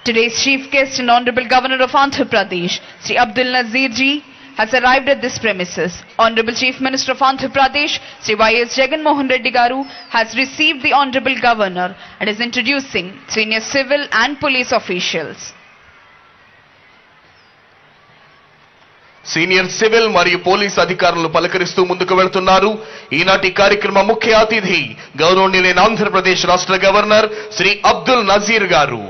Today's chief guest and Honorable Governor of Andhra Pradesh, Sri Abdul Nazir ji, has arrived at this premises. Honorable Chief Minister of Andhra Pradesh, Sri Y.S. Jagan Mohan Reddy Garu, has received the Honorable Governor and is introducing senior civil and police officials. Senior civil మరియు police అధికారులను పలకరిస్తూ ముందుకు వెళ్తున్నారు. ఈనాటి కార్యక్రమ ముఖ్య అతిథి గౌరవనీయులైన ఆంధ్రప్రదేశ్ రాష్ట్ర గవర్నర్ శ్రీ అబ్దుల్ నజీర్ గారు.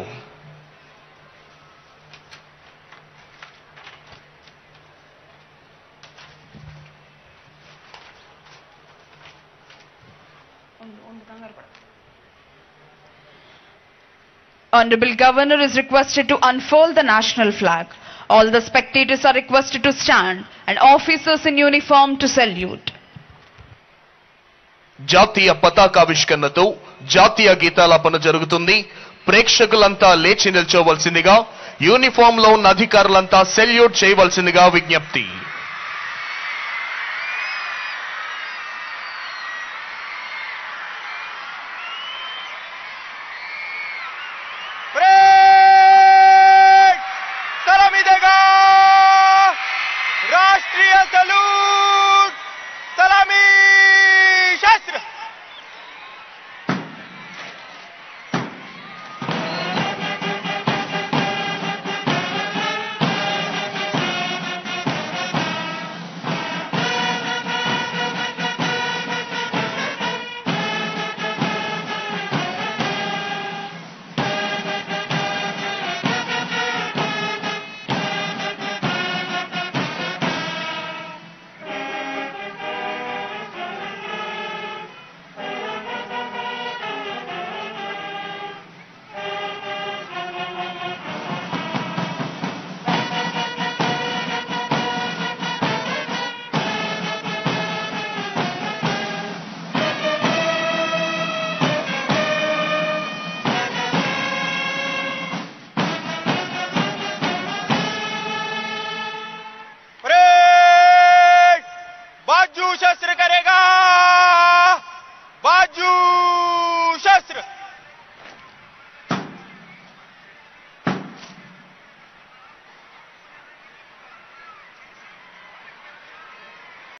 Honorable Governor is requested to unfold the national flag. All the spectators are requested to stand and officers in uniform to salute. జాతీయ పతాకావిష్కరణతో జాతీయ గీతాలాపన జరుగుతుంది. ప్రేక్షకులంతా లేచి నిల్చోవలసిందిగా, యూనిఫామ్ లో ఉన్న అధికారులంతా సెల్యూట్ చేయవలసిందిగా విజ్ఞప్తి.